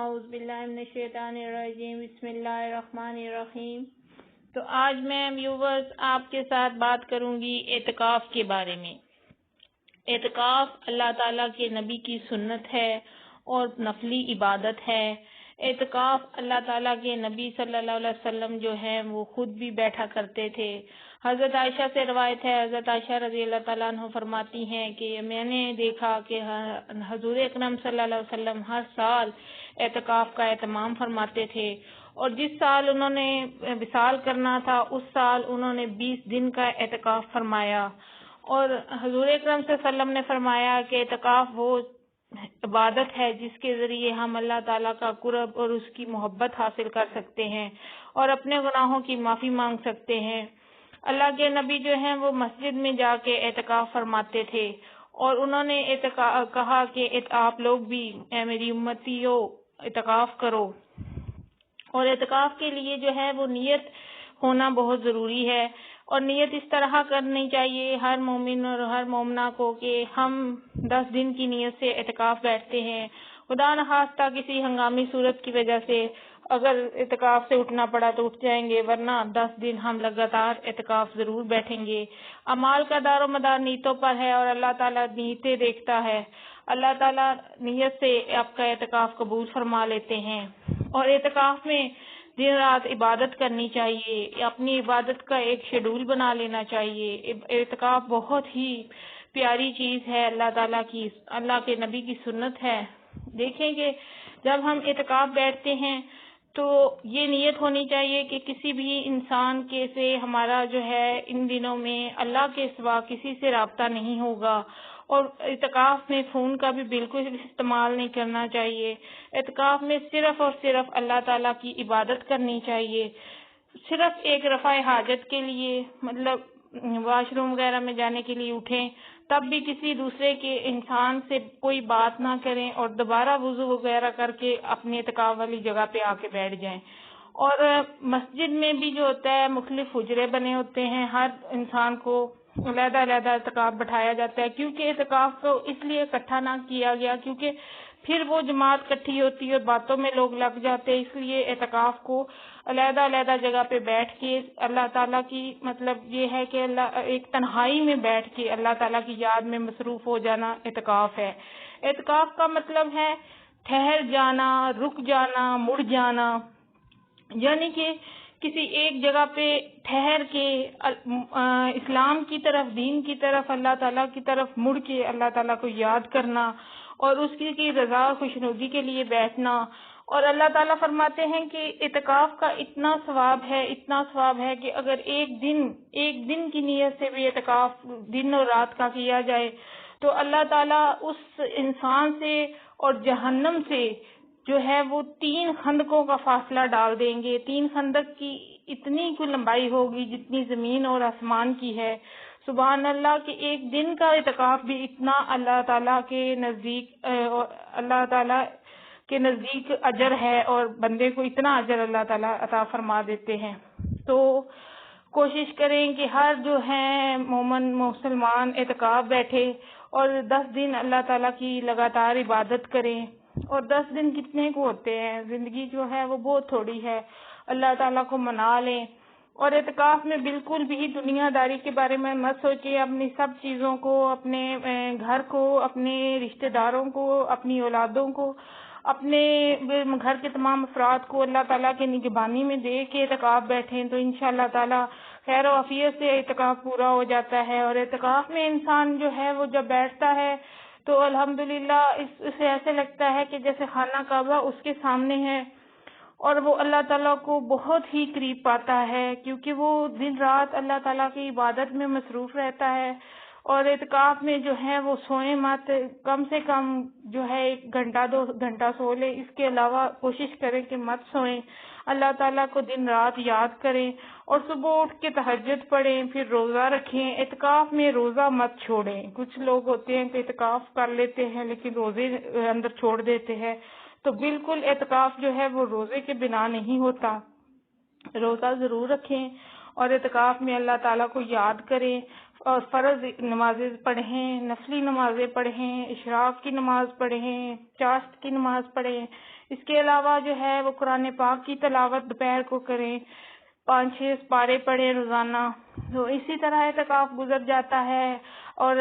اعوذ باللہ من الشیطان الرجیم بسم اللہ الرحمن الرحیم۔ تو آج میں ویورز آپ کے ساتھ بات کروں گی اعتکاف کے بارے میں۔ اعتکاف اللہ تعالیٰ کے نبی کی سنت ہے اور نفلی عبادت ہے۔ اعتکاف اللہ تعالیٰ کے نبی صلی اللہ علیہ وسلم جو ہے وہ خود بھی بیٹھا کرتے تھے۔ حضرت عائشہ سے روایت ہے، حضرت عائشہ رضی اللہ تعالیٰ عنہ فرماتی ہیں کہ میں نے دیکھا کہ حضور اکرم صلی اللہ علیہ وسلم ہر سال اعتکاف کا اہتمام فرماتے تھے، اور جس سال انہوں نے وصال کرنا تھا اس سال انہوں نے 20 دن کا اعتکاف فرمایا۔ اور حضور اکرم صلی اللہ علیہ وسلم نے فرمایا کہ اعتکاف وہ عبادت ہے جس کے ذریعے ہم اللہ تعالیٰ کا قرب اور اس کی محبت حاصل کر سکتے ہیں اور اپنے گناہوں کی معافی مانگ سکتے ہیں۔ اللہ کے نبی جو ہیں وہ مسجد میں جا کے اعتکاف فرماتے تھے، اور انہوں نے کہا کہ آپ لوگ بھی اے میری امتیوں اعتکاف کرو۔ اور اعتکاف کے لیے جو ہے وہ نیت ہونا بہت ضروری ہے، اور نیت اس طرح کرنی چاہیے ہر مومن اور ہر مومنہ کو کہ ہم 10 دن کی نیت سے اعتکاف بیٹھتے ہیں۔ خدا نخواستہ کسی ہنگامی صورت کی وجہ سے اگر اعتکاف سے اٹھنا پڑا تو اٹھ جائیں گے، ورنہ 10 دن ہم لگاتار اعتکاف ضرور بیٹھیں گے۔ اعمال کا دار و مدار نیتوں پر ہے، اور اللہ تعالیٰ نیتیں دیکھتا ہے۔ اللہ تعالیٰ نیت سے آپ کا اعتکاف قبول فرما لیتے ہیں۔ اور اعتکاف میں دن رات عبادت کرنی چاہیے، اپنی عبادت کا ایک شیڈول بنا لینا چاہیے۔ اعتکاف بہت ہی پیاری چیز ہے اللہ تعالیٰ کی، اللہ کے نبی کی سنت ہے۔ دیکھیں کہ جب ہم اعتکاف بیٹھتے ہیں تو یہ نیت ہونی چاہیے کہ کسی بھی انسان کے سے ہمارا جو ہے ان دنوں میں اللہ کے سوا کسی سے رابطہ نہیں ہوگا، اور اعتکاف میں فون کا بھی بالکل استعمال نہیں کرنا چاہیے۔ اعتکاف میں صرف اور صرف اللہ تعالیٰ کی عبادت کرنی چاہیے۔ صرف ایک رفع حاجت کے لیے، مطلب واش روم وغیرہ میں جانے کے لیے اٹھیں، تب بھی کسی دوسرے کے انسان سے کوئی بات نہ کریں، اور دوبارہ وضو وغیرہ کر کے اپنی اعتکاف والی جگہ پہ آ کے بیٹھ جائیں۔ اور مسجد میں بھی جو ہوتا ہے مختلف حجرے بنے ہوتے ہیں، ہر انسان کو علیحدہ علیحدہ اعتکاف بٹھایا جاتا ہے، کیونکہ اعتکاف کو اس لیے اکٹھا نہ کیا گیا کیونکہ پھر وہ جماعت اکٹھی ہوتی ہے اور باتوں میں لوگ لگ جاتے ہیں، اس لیے اعتکاف کو علیحدہ علیحدہ جگہ پہ بیٹھ کے اللہ تعالیٰ کی مطلب یہ ہے کہ اللہ ایک تنہائی میں بیٹھ کے اللہ تعالیٰ کی یاد میں مصروف ہو جانا اعتکاف ہے۔ اعتکاف کا مطلب ہے ٹھہر جانا، رک جانا، مڑ جانا، یعنی کہ کسی ایک جگہ پہ ٹھہر کے اسلام کی طرف، دین کی طرف، اللہ تعالیٰ کی طرف مڑ کے اللہ تعالیٰ کو یاد کرنا اور اس کی رضا اور خوشنودی کے لیے بیٹھنا۔ اور اللہ تعالیٰ فرماتے ہیں کہ اعتکاف کا اتنا ثواب ہے کہ اگر ایک دن کی نیت سے بھی اعتکاف دن اور رات کا کیا جائے تو اللہ تعالیٰ اس انسان سے اور جہنم سے جو ہے وہ 3 خندقوں کا فاصلہ ڈال دیں گے۔ 3 خندق کی اتنی کوئی لمبائی ہوگی جتنی زمین اور آسمان کی ہے۔ سبحان اللہ کہ ایک دن کا اعتکاف بھی اتنا اللہ تعالیٰ کے نزدیک اجر ہے، اور بندے کو اتنا اجر اللہ تعالیٰ عطا فرما دیتے ہیں۔ تو کوشش کریں کہ ہر جو ہیں مومن مسلمان اعتکاف بیٹھے اور 10 دن اللہ تعالیٰ کی لگاتار عبادت کریں۔ اور 10 دن کتنے کو ہوتے ہیں، زندگی جو ہے وہ بہت تھوڑی ہے، اللہ تعالیٰ کو منا لیں۔ اور اعتکاف میں بالکل بھی دنیا داری کے بارے میں مت سوچیں، اپنی سب چیزوں کو، اپنے گھر کو، اپنے رشتہ داروں کو، اپنی اولادوں کو، اپنے گھر کے تمام افراد کو اللہ تعالیٰ کے نگہبانی میں دے کے اعتکاف بیٹھیں تو انشاءاللہ تعالیٰ خیر و عافیت سے اعتکاف پورا ہو جاتا ہے۔ اور اعتکاف میں انسان جو ہے وہ جب بیٹھتا ہے تو الحمدللہ اسے ایسے لگتا ہے کہ جیسے خانہ کعبہ اس کے سامنے ہے، اور وہ اللہ تعالیٰ کو بہت ہی قریب پاتا ہے، کیونکہ وہ دن رات اللہ تعالیٰ کی عبادت میں مصروف رہتا ہے۔ اور اعتکاف میں جو ہے وہ سوئیں مت، کم سے کم جو ہے 1 گھنٹہ 2 گھنٹہ سو لیں، اس کے علاوہ کوشش کریں کہ مت سوئیں، اللہ تعالیٰ کو دن رات یاد کریں، اور صبح اٹھ کے تہجد پڑھیں، پھر روزہ رکھیں۔ اعتکاف میں روزہ مت چھوڑیں۔ کچھ لوگ ہوتے ہیں کہ اعتکاف کر لیتے ہیں لیکن روزے اندر چھوڑ دیتے ہیں، تو بالکل اعتکاف جو ہے وہ روزے کے بنا نہیں ہوتا، روزہ ضرور رکھیں۔ اور اعتکاف میں اللہ تعالیٰ کو یاد کریں اور فرض نمازیں پڑھیں، نفلی نمازیں پڑھیں، اشراق کی نماز پڑھیں، چاشت کی نماز پڑھیں۔ اس کے علاوہ جو ہے وہ قرآن پاک کی تلاوت دوپہر کو کریں، 5-6 پارے پڑھیں روزانہ۔ تو اسی طرح اعتکاف گزر جاتا ہے۔ اور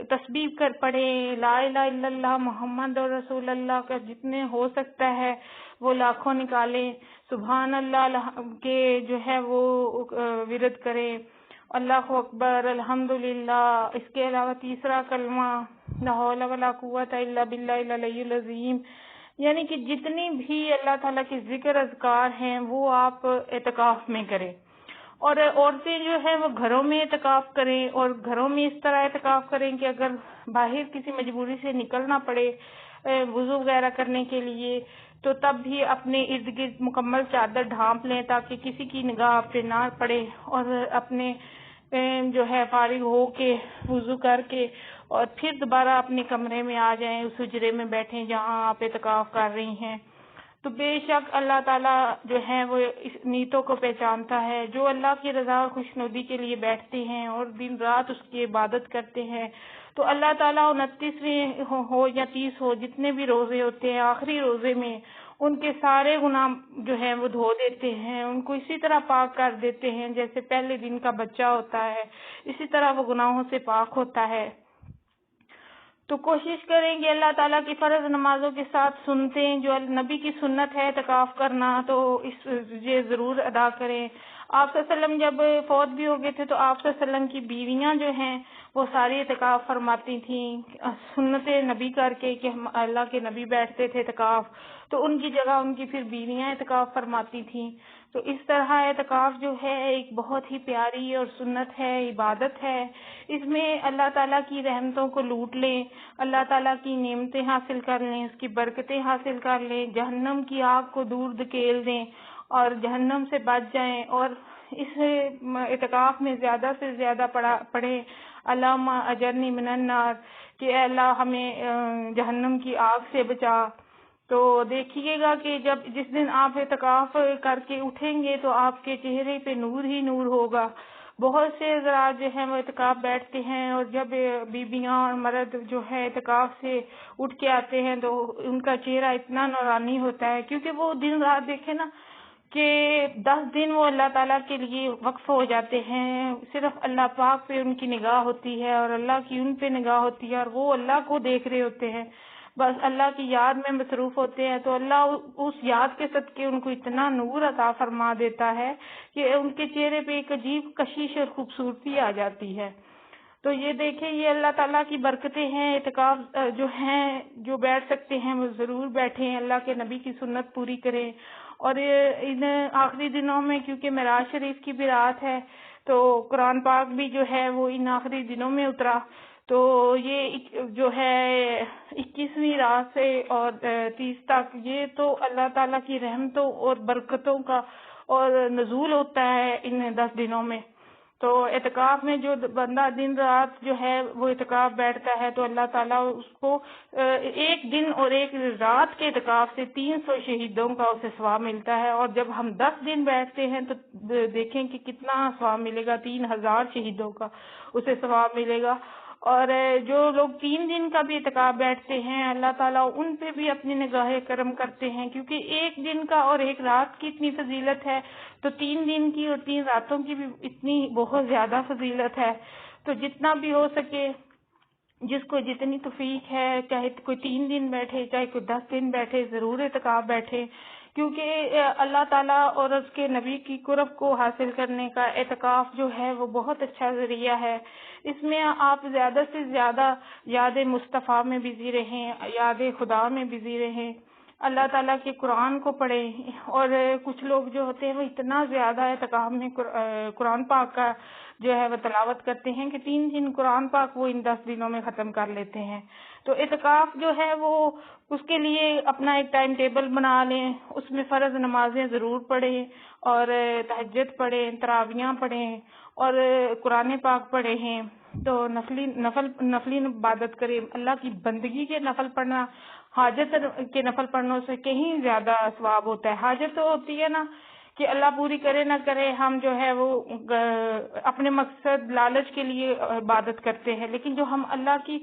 تسبیح کر پڑھیں، لا الہ الا اللہ محمد رسول اللہ کا جتنے ہو سکتا ہے وہ لاکھوں نکالیں، سبحان اللہ کے جو ہے وہ ورد کریں، اللہ اکبر، الحمدللہ۔ اس کے علاوہ تیسرا کلمہ لا حول ولا قوت الا باللہ العلی العظیم، یعنی کہ جتنی بھی اللہ تعالیٰ کے ذکر اذکار ہیں وہ آپ اعتکاف میں کریں۔ اور عورتیں جو ہیں وہ گھروں میں اعتکاف کریں، اور گھروں میں اس طرح اعتکاف کریں کہ اگر باہر کسی مجبوری سے نکلنا پڑے وضو وغیرہ کرنے کے لیے تو تب بھی اپنے ارد گرد مکمل چادر ڈھانپ لیں تاکہ کسی کی نگاہ آپ پہ نہ پڑے، اور اپنے جو ہے فارغ ہو کے وضو کر کے اور پھر دوبارہ اپنے کمرے میں آ جائیں، اس حجرے میں بیٹھیں جہاں آپ اعتکاف کر رہی ہیں۔ تو بے شک اللہ تعالیٰ جو ہے وہ اس نیتوں کو پہچانتا ہے۔ جو اللہ کی رضا اور خوشنودی کے لیے بیٹھتے ہیں اور دن رات اس کی عبادت کرتے ہیں تو اللہ تعالیٰ 29ویں ہو یا 30 ہو، جتنے بھی روزے ہوتے ہیں، آخری روزے میں ان کے سارے گناہ جو ہیں وہ دھو دیتے ہیں، ان کو اسی طرح پاک کر دیتے ہیں جیسے پہلے دن کا بچہ ہوتا ہے، اسی طرح وہ گناہوں سے پاک ہوتا ہے۔ تو کوشش کریں گے اللہ تعالیٰ کی فرض نمازوں کے ساتھ سنتے ہیں، جو نبی کی سنت ہے اعتکاف کرنا تو یہ ضرور ادا کریں۔ آپ صلی اللہ علیہ وسلم جب فوت بھی ہو گئے تھے تو آپ صلی اللہ علیہ وسلم کی بیویاں جو ہیں وہ ساری اعتکاف فرماتی تھیں، سنت نبی کر کے کہ اللہ کے نبی بیٹھتے تھے اعتکاف، تو ان کی جگہ ان کی پھر بیویاں اعتکاف فرماتی تھیں۔ تو اس طرح اعتکاف جو ہے ایک بہت ہی پیاری اور سنت ہے، عبادت ہے۔ اس میں اللہ تعالیٰ کی رحمتوں کو لوٹ لیں، اللہ تعالیٰ کی نعمتیں حاصل کر لیں، اس کی برکتیں حاصل کر لیں، جہنم کی آگ کو دور دھکیل دیں اور جہنم سے بچ جائیں۔ اور اس اعتکاف میں زیادہ سے زیادہ پڑھیں اللہم اجرنی من النار، کہ اے اللہ ہمیں جہنم کی آگ سے بچا۔ تو دیکھیے گا کہ جس دن آپ اعتکاف کر کے اٹھیں گے تو آپ کے چہرے پہ نور ہی نور ہوگا۔ بہت سے حضرات جو ہیں وہ اعتکاف بیٹھتے ہیں اور جب بیویاں اور مرد جو ہے اعتکاف سے اٹھ کے آتے ہیں تو ان کا چہرہ اتنا نورانی ہوتا ہے، کیونکہ وہ دن رات دیکھیں نا کہ 10 دن وہ اللہ تعالیٰ کے لیے وقف ہو جاتے ہیں، صرف اللہ پاک پہ ان کی نگاہ ہوتی ہے اور اللہ کی ان پہ نگاہ ہوتی ہے اور وہ اللہ کو دیکھ رہے ہوتے ہیں، بس اللہ کی یاد میں مصروف ہوتے ہیں، تو اللہ اس یاد کے صدقے ان کو اتنا نور عطا فرما دیتا ہے کہ ان کے چہرے پہ ایک عجیب کشش اور خوبصورتی آ جاتی ہے۔ تو یہ دیکھیں، یہ اللہ تعالیٰ کی برکتیں ہیں۔ اعتکاف جو ہیں، جو بیٹھ سکتے ہیں وہ ضرور بیٹھیں، اللہ کے نبی کی سنت پوری کریں۔ اور ان آخری دنوں میں کیونکہ معراج شریف کی بھی رات ہے تو قرآن پاک بھی جو ہے وہ ان آخری دنوں میں اترا، تو یہ جو ہے 21ویں رات سے اور 30 تک یہ تو اللہ تعالیٰ کی رحمتوں اور برکتوں کا اور نزول ہوتا ہے ان 10 دنوں میں۔ تو اعتکاف میں جو بندہ دن رات جو ہے وہ اعتکاف بیٹھتا ہے تو اللہ تعالیٰ اس کو ایک دن اور ایک رات کے اعتکاف سے 300 شہیدوں کا اسے ثواب ملتا ہے، اور جب ہم 10 دن بیٹھتے ہیں تو دیکھیں کہ کتنا ثواب ملے گا، 3000 شہیدوں کا اسے ثواب ملے گا۔ اور جو لوگ 3 دن کا بھی اعتکاف بیٹھتے ہیں اللہ تعالیٰ ان پہ بھی اپنی نگاہ کرم کرتے ہیں، کیونکہ ایک دن کا اور ایک رات کی اتنی فضیلت ہے تو 3 دن کی اور 3 راتوں کی بھی اتنی بہت زیادہ فضیلت ہے۔ تو جتنا بھی ہو سکے، جس کو جتنی توفیق ہے، چاہے کوئی 3 دن بیٹھے چاہے کوئی 10 دن بیٹھے، ضرور اعتکاف بیٹھے، کیونکہ اللہ تعالیٰ اور اس کے نبی کی قرب کو حاصل کرنے کا اعتکاف جو ہے وہ بہت اچھا ذریعہ ہے۔ اس میں آپ زیادہ سے زیادہ یاد مصطفیٰ میں بزی رہیں، یاد خدا میں بزی رہیں، اللہ تعالیٰ کے قرآن کو پڑھیں۔ اور کچھ لوگ جو ہوتے ہیں وہ اتنا زیادہ اعتکاف میں قرآن پاک کا جو ہے وہ تلاوت کرتے ہیں کہ 3 دن قرآن پاک وہ ان 10 دنوں میں ختم کر لیتے ہیں۔ تو اعتکاف جو ہے وہ اس کے لیے اپنا ایک ٹائم ٹیبل بنا لیں، اس میں فرض نمازیں ضرور پڑھیں اور تہجد پڑھیں، تراویحاں پڑھیں اور قرآن پاک پڑھیں۔ تو نفلی عبادت کریں، اللہ کی بندگی کے نفل پڑھنا حاجت کے نفل پڑھنے سے کہیں زیادہ ثواب ہوتا ہے۔ حاجت تو ہوتی ہے نا کہ اللہ پوری کرے نہ کرے، ہم جو ہے وہ اپنے مقصد لالچ کے لیے عبادت کرتے ہیں، لیکن جو ہم اللہ کی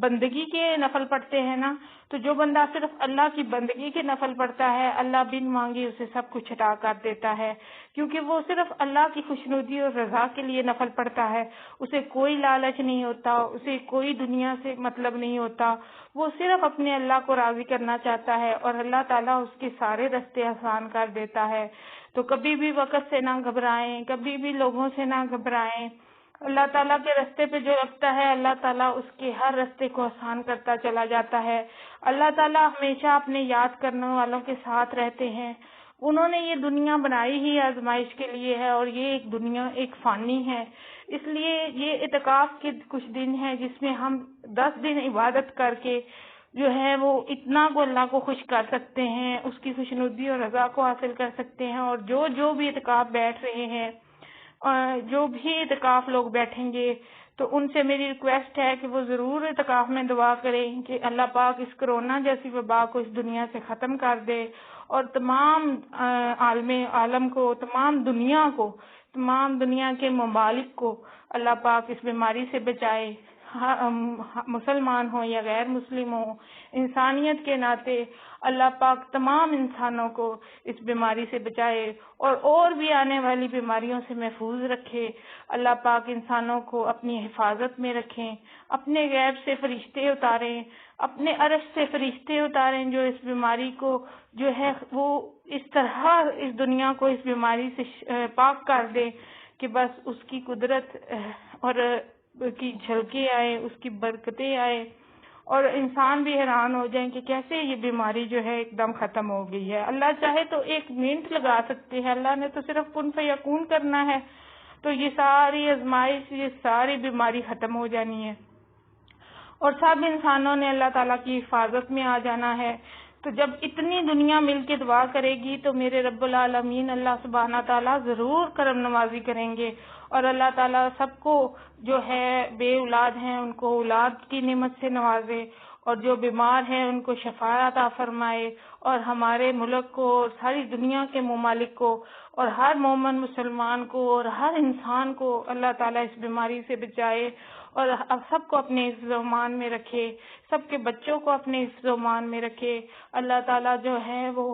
بندگی کے نفل پڑھتے ہیں نا، تو جو بندہ صرف اللہ کی بندگی کے نفل پڑھتا ہے، اللہ بن مانگے اسے سب کچھ عطا کر دیتا ہے، کیونکہ وہ صرف اللہ کی خوشنودی اور رضا کے لیے نفل پڑھتا ہے، اسے کوئی لالچ نہیں ہوتا، اسے کوئی دنیا سے مطلب نہیں ہوتا، وہ صرف اپنے اللہ کو راضی کرنا چاہتا ہے، اور اللہ تعالیٰ اس کے سارے راستے آسان کر دیتا ہے۔ تو کبھی بھی وقت سے نہ گھبرائیں، کبھی بھی لوگوں سے نہ گھبرائیں، اللہ تعالیٰ کے راستے پہ جو رکھتا ہے اللہ تعالیٰ اس کے ہر راستے کو آسان کرتا چلا جاتا ہے۔ اللہ تعالیٰ ہمیشہ اپنے یاد کرنے والوں کے ساتھ رہتے ہیں۔ انہوں نے یہ دنیا بنائی ہی آزمائش کے لیے ہے، اور یہ ایک دنیا ایک فانی ہے، اس لیے یہ اعتکاف کے کچھ دن ہیں جس میں ہم 10 دن عبادت کر کے جو ہے وہ اتنا کو اللہ کو خوش کر سکتے ہیں، اس کی خوشنودی اور رضا کو حاصل کر سکتے ہیں۔ اور جو بھی اعتکاف بیٹھ رہے ہیں، جو بھی اعتکاف لوگ بیٹھیں گے، تو ان سے میری ریکویسٹ ہے کہ وہ ضرور اعتکاف میں دعا کریں کہ اللہ پاک اس کرونا جیسی وبا کو اس دنیا سے ختم کر دے، اور تمام عالم کو، تمام دنیا کو، تمام دنیا کے ممالک کو اللہ پاک اس بیماری سے بچائے، مسلمان ہوں یا غیر مسلم ہوں، انسانیت کے ناطے اللہ پاک تمام انسانوں کو اس بیماری سے بچائے، اور بھی آنے والی بیماریوں سے محفوظ رکھے۔ اللہ پاک انسانوں کو اپنی حفاظت میں رکھیں، اپنے غیب سے فرشتے اتاریں، اپنے عرش سے فرشتے اتاریں جو اس بیماری کو جو ہے وہ اس طرح اس دنیا کو اس بیماری سے پاک کر دے کہ بس اس کی قدرت اور کی جھلکیں آئے، اس کی برکتیں آئے، اور انسان بھی حیران ہو جائیں کہ کیسے یہ بیماری جو ہے ایک دم ختم ہو گئی ہے۔ اللہ چاہے تو 1 منٹ لگا سکتے ہیں، اللہ نے تو صرف کن فیکون کرنا ہے، تو یہ ساری آزمائش، یہ ساری بیماری ختم ہو جانی ہے، اور سب انسانوں نے اللہ تعالیٰ کی حفاظت میں آ جانا ہے۔ تو جب اتنی دنیا مل کے دعا کرے گی تو میرے رب العالمین اللہ سبحانہ تعالیٰ ضرور کرم نوازی کریں گے، اور اللہ تعالیٰ سب کو جو ہے بے اولاد ہیں ان کو اولاد کی نعمت سے نوازے، اور جو بیمار ہیں ان کو شفا عطا فرمائے، اور ہمارے ملک کو اور ساری دنیا کے ممالک کو اور ہر مومن مسلمان کو اور ہر انسان کو اللہ تعالیٰ اس بیماری سے بچائے، اور سب کو اپنے حفظ و امان میں رکھے، سب کے بچوں کو اپنے حفظ و امان میں رکھے۔ اللہ تعالیٰ جو ہے وہ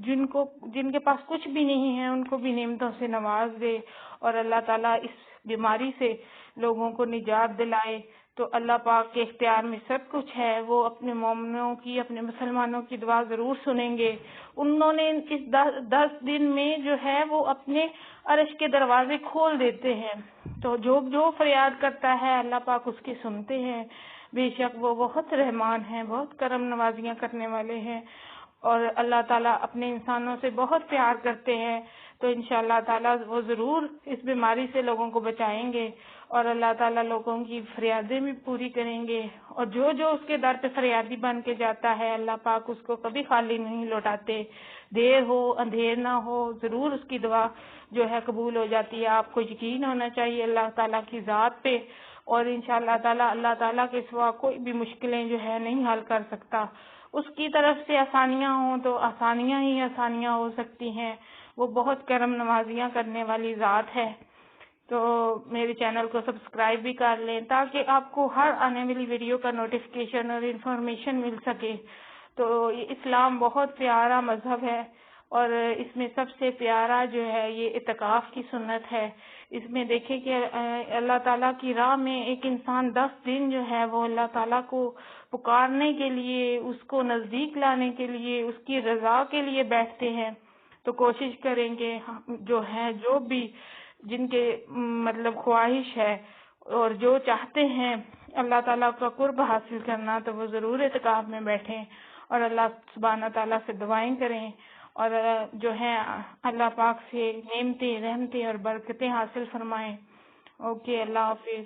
جن کے پاس کچھ بھی نہیں ہے ان کو بھی نعمتوں سے نواز دے، اور اللہ تعالیٰ اس بیماری سے لوگوں کو نجات دلائے۔ تو اللہ پاک کے اختیار میں سب کچھ ہے، وہ اپنے مومنوں کی، اپنے مسلمانوں کی دعا ضرور سنیں گے۔ انہوں نے اس 10 دن میں جو ہے وہ اپنے عرش کے دروازے کھول دیتے ہیں، تو جو فریاد کرتا ہے اللہ پاک اس کی سنتے ہیں۔ بے شک وہ بہت رحمان ہیں، بہت کرم نوازیاں کرنے والے ہیں، اور اللہ تعالیٰ اپنے انسانوں سے بہت پیار کرتے ہیں۔ تو انشاءاللہ تعالیٰ وہ ضرور اس بیماری سے لوگوں کو بچائیں گے، اور اللہ تعالیٰ لوگوں کی فریادیں بھی پوری کریں گے، اور جو اس کے در پہ فریادی بن کے جاتا ہے اللہ پاک اس کو کبھی خالی نہیں لوٹاتے، دیر ہو اندھیر نہ ہو، ضرور اس کی دعا جو ہے قبول ہو جاتی ہے۔ آپ کو یقین ہونا چاہیے اللہ تعالیٰ کی ذات پہ، اور انشاءاللہ تعالیٰ اللہ تعالیٰ کے سوا کوئی بھی مشکلیں جو ہے نہیں حل کر سکتا۔ اس کی طرف سے آسانیاں ہوں تو آسانیاں ہی آسانیاں ہو سکتی ہیں، وہ بہت کرم نوازیاں کرنے والی ذات ہے۔ تو میرے چینل کو سبسکرائب بھی کر لیں تاکہ آپ کو ہر آنے والی ویڈیو کا نوٹیفیکیشن اور انفارمیشن مل سکے۔ تو اسلام بہت پیارا مذہب ہے، اور اس میں سب سے پیارا جو ہے یہ اعتکاف کی سنت ہے۔ اس میں دیکھیں کہ اللہ تعالیٰ کی راہ میں ایک انسان 10 دن جو ہے وہ اللہ تعالیٰ کو پکارنے کے لیے، اس کو نزدیک لانے کے لیے، اس کی رضا کے لیے بیٹھتے ہیں۔ تو کوشش کریں گے جو بھی جن کے مطلب خواہش ہے اور جو چاہتے ہیں اللہ تعالیٰ کا قرب حاصل کرنا، تو وہ ضرور اعتکاف میں بیٹھیں اور اللہ سبحانہ تعالیٰ سے دعائیں کریں، اور جو ہے اللہ پاک سے نعمتیں، رحمتیں اور برکتیں حاصل فرمائیں۔ اوکے، اللہ حافظ۔